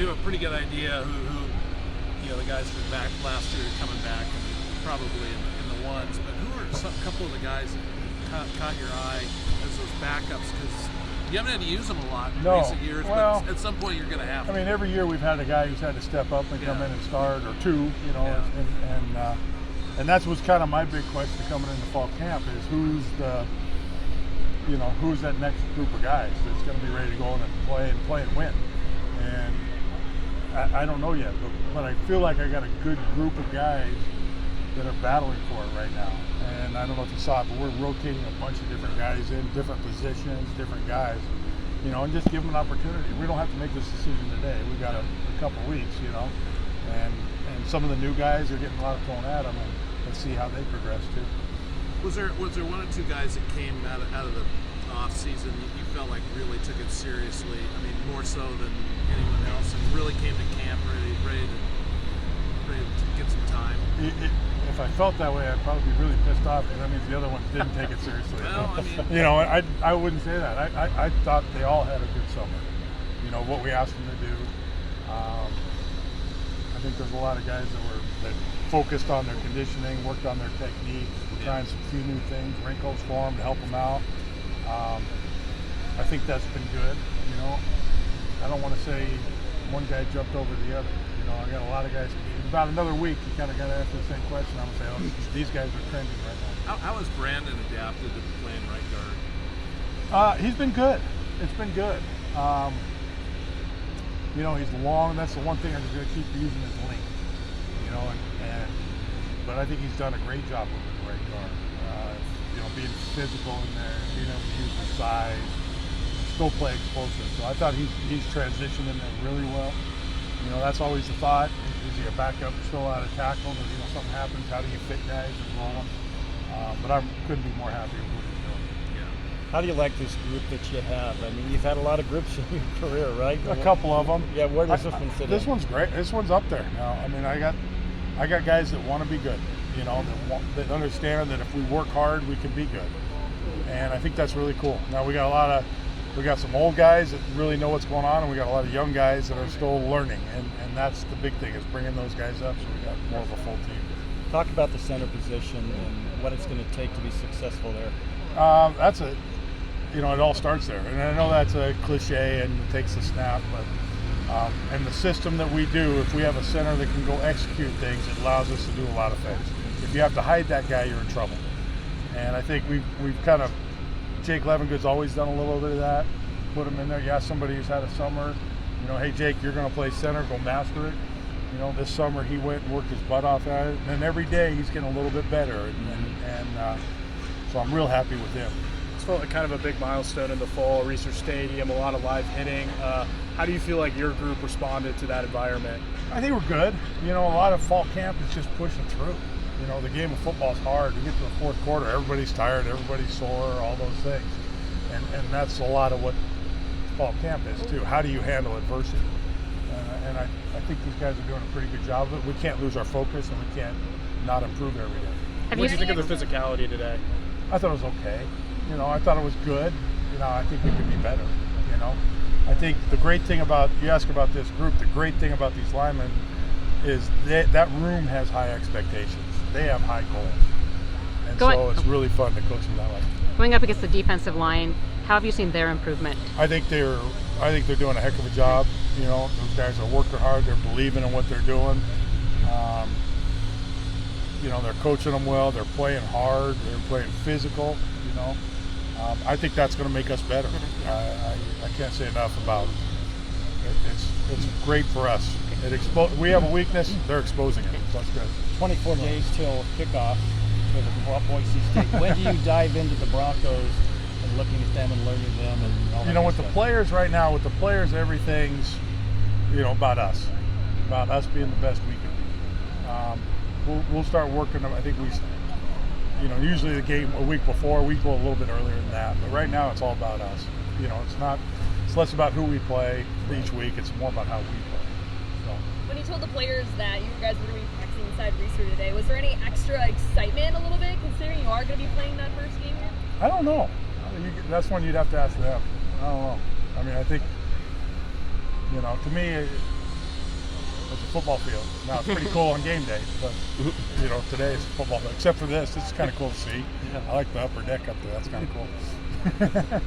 you have a pretty good idea who the guys from back last year are coming back, and probably in the ones. But who are a couple of the guys that caught your eye as those backups? Because you haven't had to use them a lot in recent years, well, but at some point you're going to have to. I mean, every year we've had a guy who's had to step up and come in and start, or two, and that's what's kind of my big question coming into fall camp is who's that next group of guys that's going to be ready to go in and play and win. And I don't know yet, but I feel like I got a good group of guys that are battling for it right now. And I don't know if you saw it, but we're rotating a bunch of different guys in different positions, different guys, and just give them an opportunity. We don't have to make this decision today. We got a couple weeks, and some of the new guys are getting a lot thrown at them, and let's see how they progress too. Was there one or two guys that came out of the off season you felt like really took it seriously? I mean, more so than anyone else, and really came to camp ready to get some time. If I felt that way, I'd probably be really pissed off because that means the other ones didn't take it seriously. Well, I mean, I wouldn't say that. I thought they all had a good summer. What we asked them to do. I think there's a lot of guys that focused on their conditioning, worked on their technique. We're trying some few new things, wrinkles for them to help them out. I think that's been good. I don't want to say one guy jumped over the other. I got a lot of guys. In about another week, you kind of got to ask the same question. I'm going to say, these guys are trending right now. How has Brandon adapted to playing right guard? He's been good. It's been good. He's long. That's the one thing I'm going to keep using his length. But I think he's done a great job with the right guard. Being physical in there, being able to use his size, still play explosive. So I thought he's transitioned in there really well. That's always the thought. Is he a backup still out of tackle? If something happens, how do you fit guys and roll them? But I couldn't be more happy with what he's doing. Yeah. How do you like this group that you have? I mean, you've had a lot of groups in your career, right? A couple of them. Yeah, where does this one fit in? This one's great. This one's up there now. I mean, I got guys that want to be good. That understand that if we work hard, we can be good. And I think that's really cool. Now we got some old guys that really know what's going on, and we got a lot of young guys that are still learning. And that's the big thing, is bringing those guys up so we got more of a full team. Talk about the center position and what it's going to take to be successful there. It all starts there. And I know that's a cliche and it takes a snap, but and the system that we do, if we have a center that can go execute things, it allows us to do a lot of things. If you have to hide that guy, you're in trouble. And I think we've kind of, Jake Levengood's always done a little bit of that. Put him in there. Yeah, somebody who's had a summer, hey Jake, you're going to play center, go master it. This summer he went and worked his butt off at it, and then every day he's getting a little bit better. And so I'm real happy with him. It's felt like kind of a big milestone in the fall, Research Stadium, a lot of live hitting. How do you feel like your group responded to that environment? I think we're good. A lot of fall camp is just pushing through. The game of football is hard. You get to the fourth quarter, everybody's tired, everybody's sore, all those things. And that's a lot of what fall camp is too. How do you handle adversity? And I think these guys are doing a pretty good job of it. We can't lose our focus, and we can't not improve every day. What do you think of the physicality today? I thought it was okay. I thought it was good. I think we could be better. I think the great thing about, you ask about this group, the great thing about these linemen is that room has high expectations. They have high goals. And so it's really fun to coach them that way. Going up against the defensive line, how have you seen their improvement? I think they're doing a heck of a job. Those guys are working hard. They're believing in what they're doing. They're coaching them well. They're playing hard. They're playing physical. I think that's going to make us better. I can't say enough about it. It's great for us. We have a weakness. They're exposing it. So that's good. 24 days till kickoff for the Boise State. When do you dive into the Broncos and looking at them and learning them and all that? With the players right now, everything's about us being the best we can be. We'll start working. I think usually the game a week before, we go a little bit earlier than that. But right now, it's all about us. It's less about who we play each week. It's more about how we play. So. When you told the players that you guys were going to be practicing inside Research today, was there any extra excitement a little bit, considering you are going to be playing that first game here? I don't know. That's one you'd have to ask them. I don't know. I mean, I think, to me, was a football field. Now it's pretty cool on game day, but you know, today it's a football field. Except for this, it's kind of cool to see. I like the upper deck up there. That's kind of cool.